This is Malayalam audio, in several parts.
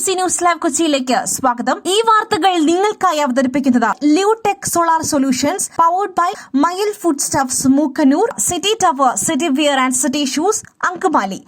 MC ന്യൂസ് ലൈവ് കൊച്ചിയിലേക്ക് സ്വാഗതം. ഈ വാർത്തകൾ നിങ്ങൾക്കായി അവതരിപ്പിക്കുന്നത് Leotech solar solutions, powered by Mayil food stuffs, Mookkannoor, city tower, city wear and city shoes, Angamaly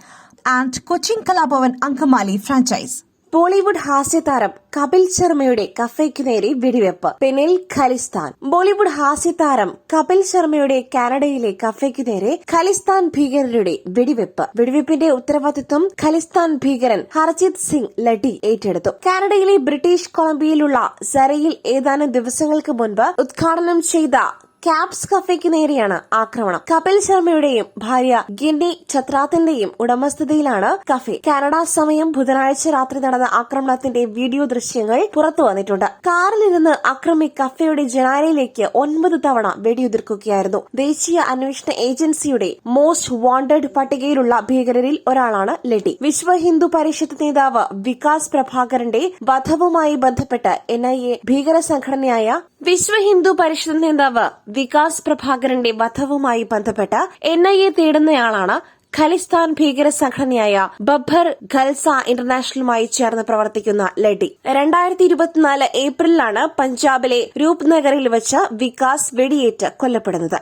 and Cochin Kalabhavan Angamaly franchise. Bollywood ഹാസ്യതാരം കപിൽ ശർമ്മയുടെ കഫേക്ക് നേരെ വെടിവെപ്പ്, പിന്നിൽ ഖലിസ്ഥാൻ. ബോളിവുഡ് ഹാസ്യതാരം കപിൽ ശർമ്മയുടെ കാനഡയിലെ കഫേക്ക് നേരെ ഖലിസ്ഥാൻ ഭീകരരുടെ വെടിവെപ്പിന്റെ ഉത്തരവാദിത്വം ഖലിസ്ഥാൻ ഭീകരൻ ഹർജിത് സിംഗ് ലഡി ഏറ്റെടുത്തു. കാനഡയിലെ ബ്രിട്ടീഷ് കൊളംബിയയിലുള്ള സരയിൽ ഏതാനും ദിവസങ്ങൾക്ക് മുൻപ് ഉദ്ഘാടനം ചെയ്ത ക്യാപ്സ് കഫേക്ക് നേരെയാണ് ആക്രമണം. കപിൽ ശർമ്മയുടെയും ഭാര്യ ഗിന്നി ഛത്രാത്തിന്റെയും ഉടമസ്ഥതയിലാണ് കഫേ. കാനഡ സമയം ബുധനാഴ്ച രാത്രി നടന്ന ആക്രമണത്തിന്റെ വീഡിയോ ദൃശ്യങ്ങൾ പുറത്തു വന്നിട്ടുണ്ട്. കാറിലിരുന്ന് അക്രമി കഫേയുടെ ജനാലയിലേക്ക് 9 തവണ വെടിയുതിർക്കുകയായിരുന്നു. ദേശീയ അന്വേഷണ ഏജൻസിയുടെ മോസ്റ്റ് വാണ്ടഡ് പട്ടികയിലുള്ള ഭീകരരിൽ ഒരാളാണ് ലഡി. വിശ്വ ഹിന്ദു പരിഷത്ത് നേതാവ് വികാസ് പ്രഭാകരന്റെ വധവുമായി ബന്ധപ്പെട്ട് NIA ഭീകര സംഘടനയായ വിശ്വ ഹിന്ദു പരിഷത്ത് നേതാവ് വികാസ് പ്രഭാകരന്റെ വധവുമായി ബന്ധപ്പെട്ട് NIA തേടുന്നയാളാണ് ഖലിസ്ഥാൻ ഭീകര സംഘടനയായ ബബ്ബർ ഖൽസ ഇന്റർനാഷണലുമായി ചേർന്ന് പ്രവർത്തിക്കുന്ന ലഡി. 2024 ഏപ്രിലിലാണ് പഞ്ചാബിലെ രൂപ്നഗറിൽ വെച്ച് വികാസ് വെടിയേറ്റ് കൊല്ലപ്പെടുന്നത്.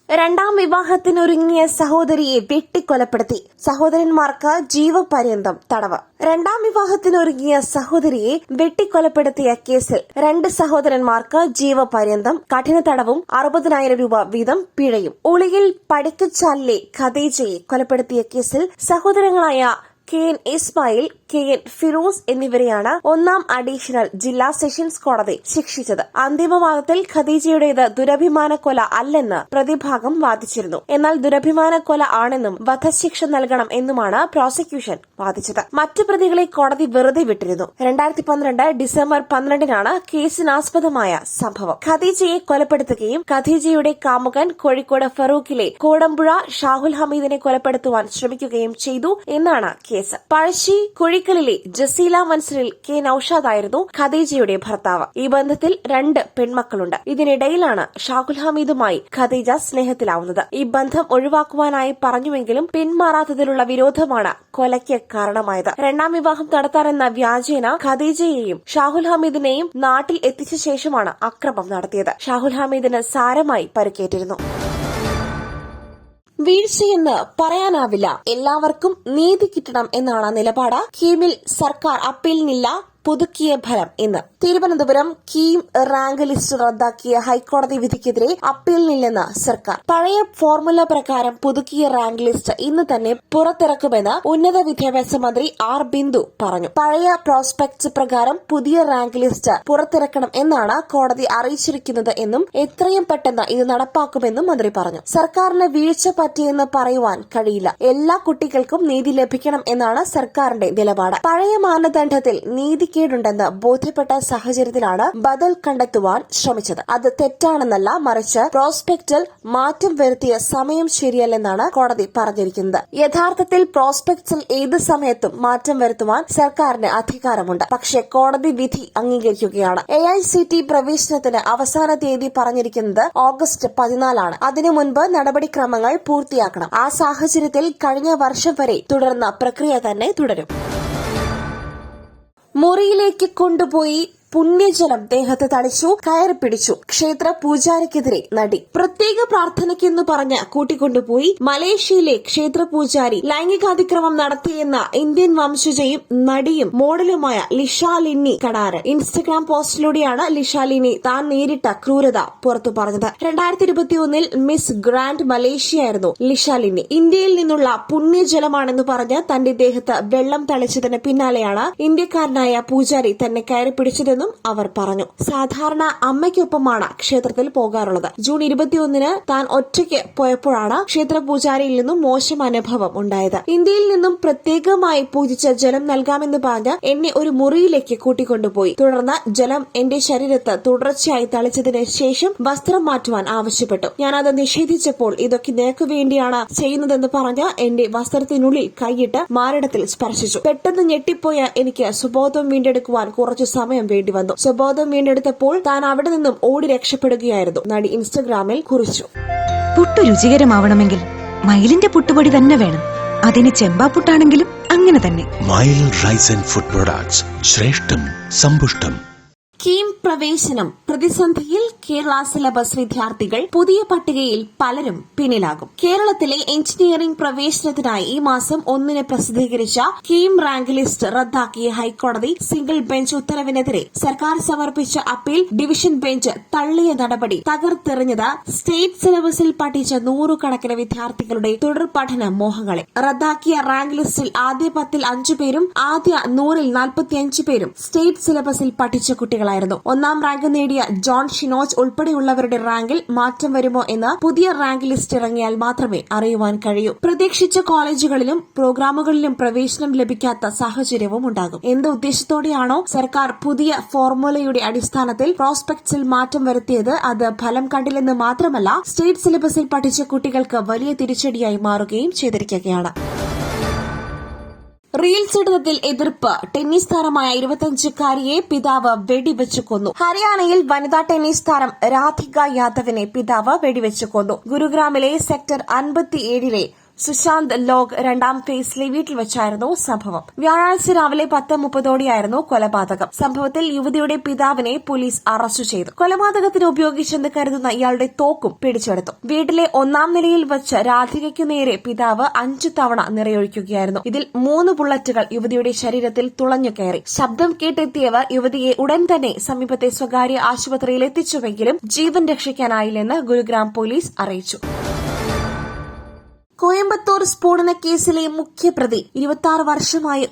രണ്ടാം വിവാഹത്തിനൊരുങ്ങിയ സഹോദരിയെ വെട്ടിക്കൊലപ്പെടുത്തി, സഹോദരന്മാർക്ക് ജീവപര്യന്തം തടവ്. രണ്ടാം വിവാഹത്തിനൊരുങ്ങിയ സഹോദരിയെ വെട്ടിക്കൊലപ്പെടുത്തിയ കേസിൽ 2 സഹോദരന്മാർക്ക് ജീവപര്യന്തം കഠിന തടവും 60,000 രൂപ വീതം പിഴയും. ഉളിയിൽ പടിക്കച്ചാലിലെ ഖദീജയെ കൊലപ്പെടുത്തിയ കേസിൽ സഹോദരങ്ങളായ KN ഇസ്മായിൽ, KN ഫിറോസ് എന്നിവരെയാണ് 1ാം അഡീഷണൽ ജില്ലാ സെഷൻസ് കോടതി ശിക്ഷിച്ചത്. അന്തിമവാദത്തിൽ ഖദീജയുടേത് ദുരഭിമാന കൊല അല്ലെന്ന് പ്രതിഭാഗം വാദിച്ചിരുന്നു. എന്നാൽ ദുരഭിമാന കൊല ആണെന്നും വധശിക്ഷ നൽകണം എന്നുമാണ് പ്രോസിക്യൂഷൻ വാദിച്ചത്. മറ്റു പ്രതികളെ കോടതി വെറുതെ വിട്ടിരുന്നു. 2012 ഡിസംബർ 12-നാണ് കേസിനാസ്പദമായ സംഭവം. ഖദീജയെ കൊലപ്പെടുത്തുകയും ഖദീജയുടെ കാമുകൻ കോഴിക്കോട് ഫറൂഖിലെ കോടമ്പുഴ ഷാഹുൽ ഹമീദിനെ കൊലപ്പെടുത്തുവാൻ ശ്രമിക്കുകയും ചെയ്തു എന്നാണ് കേസ്. പഴശ്ശി കുഴിക്കലിലെ ജസീല മൻസറിൽ K നൌഷാദായിരുന്നു ഖദീജയുടെ ഭർത്താവ്. ഈ ബന്ധത്തിൽ 2 പെൺമക്കളുണ്ട്. ഇതിനിടയിലാണ് ഷാഹുൽ ഹമീദുമായി ഖദീജ സ്നേഹത്തിലാവുന്നത്. ഈ ബന്ധം ഒഴിവാക്കുവാനായി പറഞ്ഞുവെങ്കിലും പിന്മാറാത്തതിലുള്ള വിരോധമാണ് കൊലയ്ക്ക് കാരണമായത്. 2ാം വിവാഹം നടത്താനെന്ന വ്യാജേന ഖദീജയെയും ഷാഹുൽ ഹമീദിനെയും നാട്ടിൽ എത്തിച്ച ശേഷമാണ് അക്രമം നടത്തിയത്. ഷാഹുൽ ഹമീദിന് സാരമായി പരിക്കേറ്റിരുന്നു. വീഴ്ചയെന്ന് പറയാനാവില്ല, എല്ലാവർക്കും നീതി കിട്ടണം എന്നാണ് നിലപാട്. കീമിൽ സർക്കാർ അപ്പീലിനില്ല, പുതുക്കിയ ഫലം ഇന്ന്. തിരുവനന്തപുരം കീം റാങ്ക് ലിസ്റ്റ് റദ്ദാക്കിയ ഹൈക്കോടതി വിധിക്കെതിരെ അപ്പീലിനില്ലെന്ന് സർക്കാർ. പഴയ ഫോർമുല പ്രകാരം പുതുക്കിയ റാങ്ക് ലിസ്റ്റ് ഇന്ന് തന്നെ പുറത്തിറക്കുമെന്ന് ഉന്നത വിദ്യാഭ്യാസ മന്ത്രി R ബിന്ദു പറഞ്ഞു. പഴയ പ്രോസ്പെക്ട്സ് പ്രകാരം പുതിയ റാങ്ക് ലിസ്റ്റ് പുറത്തിറക്കണം എന്നാണ് കോടതി അറിയിച്ചിരിക്കുന്നത് എന്നും എത്രയും പെട്ടെന്ന് ഇത് നടപ്പാക്കുമെന്നും മന്ത്രി പറഞ്ഞു. സർക്കാരിന് വീഴ്ച പറ്റിയെന്ന് പറയുവാൻ കഴിയില്ല, എല്ലാ കുട്ടികൾക്കും നീതി ലഭിക്കണം എന്നാണ് സർക്കാരിന്റെ നിലപാട്. പഴയ മാനദണ്ഡത്തിൽ നീതിക്കേടുണ്ടെന്ന് ബോധ്യപ്പെട്ട സാഹചര്യത്തിലാണ് ബദൽ കണ്ടെത്തുവാൻ ശ്രമിച്ചത്. അത് തെറ്റാണെന്നല്ല, മറിച്ച് പ്രോസ്പെക്റ്റിൽ മാറ്റം വരുത്തിയ സമയം ശരിയല്ലെന്നാണ് കോടതി പറഞ്ഞിരിക്കുന്നത്. യഥാർത്ഥത്തിൽ പ്രോസ്പെക്ട്സിൽ ഏത് സമയത്തും മാറ്റം വരുത്തുവാൻ സർക്കാരിന് അധികാരമുണ്ട്. പക്ഷേ കോടതി വിധി അംഗീകരിക്കുകയാണ്. AICT പ്രവേശനത്തിന് അവസാന തീയതി പറഞ്ഞിരിക്കുന്നത് ഓഗസ്റ്റ് 14 അതിനു മുൻപ് നടപടിക്രമങ്ങൾ പൂർത്തിയാക്കണം. ആ സാഹചര്യത്തിൽ കഴിഞ്ഞ വർഷം വരെ തുടർന്ന പ്രക്രിയ തന്നെ തുടരും. മുറിയിലേക്ക് കൊണ്ടുപോയി പുണ്യജലം ദേഹത്ത് തളിച്ചു, കയറി പിടിച്ചു, ക്ഷേത്ര പൂജാരിക്കെതിരെ നടി. പ്രത്യേക പ്രാർത്ഥനയ്ക്കെന്ന് പറഞ്ഞ് കൂട്ടിക്കൊണ്ടുപോയി മലേഷ്യയിലെ ക്ഷേത്ര പൂജാരി ലൈംഗികാതിക്രമം നടത്തിയെന്ന ഇന്ത്യൻ വംശജയും നടിയും മോഡലുമായ ലിഷാലിനി കടാരൻ ഇൻസ്റ്റഗ്രാം പോസ്റ്റിലൂടെയാണ് ലിഷാലിനി താൻ നേരിട്ട ക്രൂരത പുറത്തു പറഞ്ഞത്. 2021 മിസ് ഗ്രാൻഡ് മലേഷ്യയായിരുന്നു ലിഷാലിനി. ഇന്ത്യയിൽ നിന്നുള്ള പുണ്യജലമാണെന്ന് പറഞ്ഞ് തന്റെ ദേഹത്ത് വെള്ളം തളിച്ചതിന് പിന്നാലെയാണ് ഇന്ത്യക്കാരനായ പൂജാരി തന്നെ കയറി പിടിച്ചതെന്നും അവർ പറഞ്ഞു. സാധാരണ അമ്മയ്ക്കൊപ്പമാണ് ക്ഷേത്രത്തിൽ പോകാറുള്ളത്. ജൂൺ 21 താൻ ഒറ്റയ്ക്ക് പോയപ്പോഴാണ് ക്ഷേത്ര പൂജാരിയിൽ നിന്നും മോശം അനുഭവം ഉണ്ടായത്. ഇന്ത്യയിൽ നിന്നും പ്രത്യേകമായി പൂജിച്ച ജലം നൽകാമെന്ന് പറഞ്ഞ് എന്നെ ഒരു മുറിയിലേക്ക് കൂട്ടിക്കൊണ്ടുപോയി. തുടർന്ന് ജലം എന്റെ ശരീരത്ത് തുടർച്ചയായി തളിച്ചതിന് ശേഷം വസ്ത്രം മാറ്റുവാൻ ആവശ്യപ്പെട്ടു. ഞാനത് നിഷേധിച്ചപ്പോൾ ഇതൊക്കെ നിനക്ക് വേണ്ടിയാണ് ചെയ്യുന്നതെന്ന് പറഞ്ഞ് എന്റെ വസ്ത്രത്തിനുള്ളിൽ കൈയിട്ട് മാറിടത്തിൽ സ്പർശിച്ചു. പെട്ടെന്ന് ഞെട്ടിപ്പോയ എനിക്ക് സുബോധം വീണ്ടെടുക്കുവാൻ കുറച്ചു സമയം വേണ്ടി വന്നു. സ്വബോധം വീണ്ടെടുത്തപ്പോൾ താൻ അവിടെ നിന്നും ഓടി രക്ഷപ്പെടുകയായിരുന്നു, നടി ഇൻസ്റ്റഗ്രാമിൽ കുറിച്ചു. പുട്ടു രുചികരമാവണമെങ്കിൽ മയിലിന്റെ പുട്ടുപൊടി തന്നെ വേണം. അതിന് ചെമ്പാപ്പുട്ടാണെങ്കിലും അങ്ങനെ ഇങ്ങനെ തന്നെ. മയിൽ റൈസ് ആൻഡ് ഫുഡ് പ്രൊഡക്ട്സ്, ശ്രേഷ്ഠം സമ്പുഷ്ടം. കീം പ്രവേശനം പ്രതിസന്ധിയിൽ. കേരള സിലബസ് വിദ്യാർത്ഥികൾ പുതിയ പട്ടികയിൽ പലരും പിന്നിലാകും. കേരളത്തിലെ എഞ്ചിനീയറിംഗ് പ്രവേശനത്തിനായി ഈ മാസം 1 പ്രസിദ്ധീകരിച്ച കീം റാങ്ക് ലിസ്റ്റ് റദ്ദാക്കിയ ഹൈക്കോടതി സിംഗിൾ ബെഞ്ച് ഉത്തരവിനെതിരെ സർക്കാർ സമർപ്പിച്ച അപ്പീൽ ഡിവിഷൻ ബെഞ്ച് തള്ളിയ നടപടി തകർത്തെറിഞ്ഞത് സ്റ്റേറ്റ് സിലബസിൽ പഠിച്ച 100 കണക്കിന് വിദ്യാർത്ഥികളുടെ തുടർ പഠന മോഹങ്ങളെ. റദ്ദാക്കിയ റാങ്ക് ലിസ്റ്റിൽ ആദ്യ 10-ൽ 5 പേരും ആദ്യ 100-ൽ 45 പേരും സ്റ്റേറ്റ് സിലബസിൽ പഠിച്ച കുട്ടികളായിരുന്നു. 1ാം റാങ്ക് നേടിയ ജോൺ ഷിനോജ് ഉൾപ്പെടെയുള്ളവരുടെ റാങ്കിൽ മാറ്റം വരുമോ എന്ന് പുതിയ റാങ്ക് ലിസ്റ്റ് ഇറങ്ങിയാൽ മാത്രമേ അറിയുവാൻ കഴിയൂ. പ്രതീക്ഷിച്ച കോളേജുകളിലും പ്രോഗ്രാമുകളിലും പ്രവേശനം ലഭിക്കാത്ത സാഹചര്യവും ഉണ്ടാകും. എന്ത് ഉദ്ദേശത്തോടെയാണോ സർക്കാർ പുതിയ ഫോർമുലയുടെ അടിസ്ഥാനത്തിൽ പ്രോസ്പെക്ട്സിൽ മാറ്റം വരുത്തിയത്, അത് ഫലം കണ്ടില്ലെന്ന് മാത്രമല്ല സ്റ്റേറ്റ് സിലബസിൽ പഠിച്ച കുട്ടികൾക്ക് വലിയ തിരിച്ചടിയായി മാറുകയും ചെയ്തിരിക്കുകയാണ്. റീൽസ് ഇടത്തിൽ എതിർപ്പ്. ടെന്നീസ് താരമായ 25-കാരിയെ പിതാവ് വെടിവെച്ചു കൊന്നു. ഹരിയാനയിൽ വനിതാ ടെന്നീസ് താരം രാധിക യാദവിനെ പിതാവ് വെടിവെച്ചു കൊന്നു. ഗുരുഗ്രാമിലെ സെക്ടർ 57-ലെ സുശാന്ത് ലോഗ് 2ാം ഫേസിലെ വീട്ടിൽ വെച്ചായിരുന്നു സംഭവം. വ്യാഴാഴ്ച രാവിലെ 10:30ഓടെയായിരുന്നു കൊലപാതകം. സംഭവത്തിൽ യുവതിയുടെ പിതാവിനെ പോലീസ് അറസ്റ്റ് ചെയ്തു. കൊലപാതകത്തിന് ഉപയോഗിച്ചെന്ന് കരുതുന്ന ഇയാളുടെ തോക്കും പിടിച്ചെടുത്തു. വീട്ടിലെ 1ാം നിലയിൽ വെച്ച് രാധികയ്ക്കു നേരെ പിതാവ് 5 തവണ നിറയൊഴിക്കുകയായിരുന്നു. ഇതിൽ 3 ബുള്ളറ്റുകൾ യുവതിയുടെ ശരീരത്തിൽ തുളഞ്ഞു കയറി. ശബ്ദം കേട്ടെത്തിയവർ യുവതിയെ ഉടൻ തന്നെ സമീപത്തെ സ്വകാര്യ ആശുപത്രിയിൽ എത്തിച്ചുവെങ്കിലും ജീവൻ രക്ഷിക്കാനായില്ലെന്ന് ഗുരുഗ്രാം പോലീസ് അറിയിച്ചു. കോയമ്പത്തൂർ സ്ഫോടന കേസിലെ മുഖ്യപ്രതി 26 വർഷമായി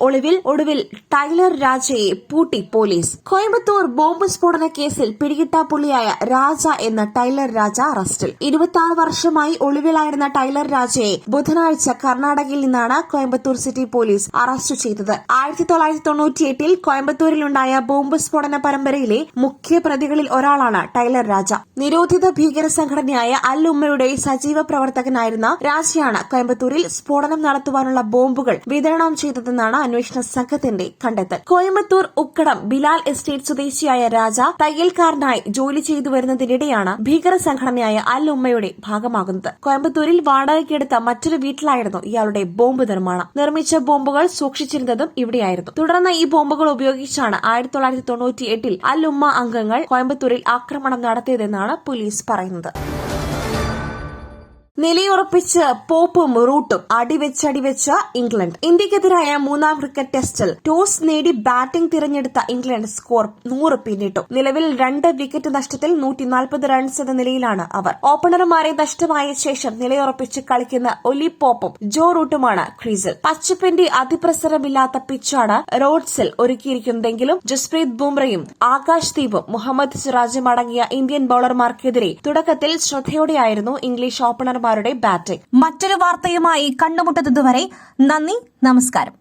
ഒടുവിൽ ടൈലർ രാജയെ പൂട്ടി പോലീസ്. കോയമ്പത്തൂർ ബോംബ് സ്ഫോടന കേസിൽ പിടികിട്ടാപ്പുള്ളിയായ രാജ എന്ന ടൈലർ രാജ അറസ്റ്റിൽ. 26 വർഷമായി ഒളിവിലായിരുന്ന ടൈലർ രാജയെ ബുധനാഴ്ച കർണാടകയിൽ നിന്നാണ് കോയമ്പത്തൂർ സിറ്റി പോലീസ് അറസ്റ്റ് ചെയ്തത്. 1998-ൽ കോയമ്പത്തൂരിലുണ്ടായ ബോംബ് സ്ഫോടന പരമ്പരയിലെ മുഖ്യപ്രതികളിൽ ഒരാളാണ് ടൈലർ രാജ. നിരോധിത ഭീകര സംഘടനയായ അൽ ഉമ്മയുടെ സജീവ പ്രവർത്തകനായിരുന്ന രാജയാണ് കോയമ്പത്തൂരിൽ സ്ഫോടനം നടത്തുവാനുള്ള ബോംബുകൾ വിതരണം ചെയ്തതെന്നാണ് അന്വേഷണ സംഘത്തിന്റെ കണ്ടെത്തൽ. കോയമ്പത്തൂർ ഉക്കടം ബിലാൽ എസ്റ്റേറ്റ് സ്വദേശിയായ രാജ തയ്യൽക്കാരനായി ജോലി ചെയ്തു വരുന്നതിനിടെയാണ് ഭീകര സംഘടനയായ അൽ ഉമ്മയുടെ ഭാഗമാകുന്നത്. കോയമ്പത്തൂരിൽ വാടകയ്ക്കെടുത്ത മറ്റൊരു വീട്ടിലായിരുന്നു ഇയാളുടെ ബോംബ് നിർമ്മാണം. നിർമ്മിച്ച ബോംബുകൾ സൂക്ഷിച്ചിരുന്നതും ഇവിടെയായിരുന്നു. തുടർന്ന് ഈ ബോംബുകൾ ഉപയോഗിച്ചാണ് 1998-ൽ അൽ ഉമ്മ അംഗങ്ങൾ കോയമ്പത്തൂരിൽ ആക്രമണം നടത്തിയതെന്നാണ് പോലീസ് പറയുന്നത്. നിലയുറപ്പിച്ച് പോപ്പും റൂട്ടും അടിവെച്ച് ഇംഗ്ലണ്ട്. ഇന്ത്യക്കെതിരായ 3ാം ക്രിക്കറ്റ് ടെസ്റ്റിൽ ടോസ് നേടി ബാറ്റിംഗ് തിരഞ്ഞെടുത്ത ഇംഗ്ലണ്ട് സ്കോർ 100 പിന്നിട്ടു. നിലവിൽ 2 വിക്കറ്റ് നഷ്ടത്തിൽ 140 റൺസ് എന്ന നിലയിലാണ് അവർ. ഓപ്പണർമാരെ നഷ്ടമായ ശേഷം നിലയുറപ്പിച്ച് കളിക്കുന്ന ഒലി പോപ്പും ജോ റൂട്ടുമാണ് ക്രീസിൽ. പച്ചപ്പിന്റെ അതിപ്രസരമില്ലാത്ത പിച്ചാണ് റോഡ്സിൽ ഒരുക്കിയിരിക്കുന്നതെങ്കിലും ജസ്പ്രീത് ബുംറയും ആകാശ് ദീപും മുഹമ്മദ് സിറാജും അടങ്ങിയ ഇന്ത്യൻ ബൌളർമാർക്കെതിരെ തുടക്കത്തിൽ ശ്രദ്ധയോടെയായിരുന്നു ഇംഗ്ലീഷ് ഓപ്പണർ ബാറ്റിംഗ്. മറ്റൊരു വാർത്തയുമായി കണ്ടുമുട്ടുന്നതുവരെ നന്ദി, നമസ്കാരം.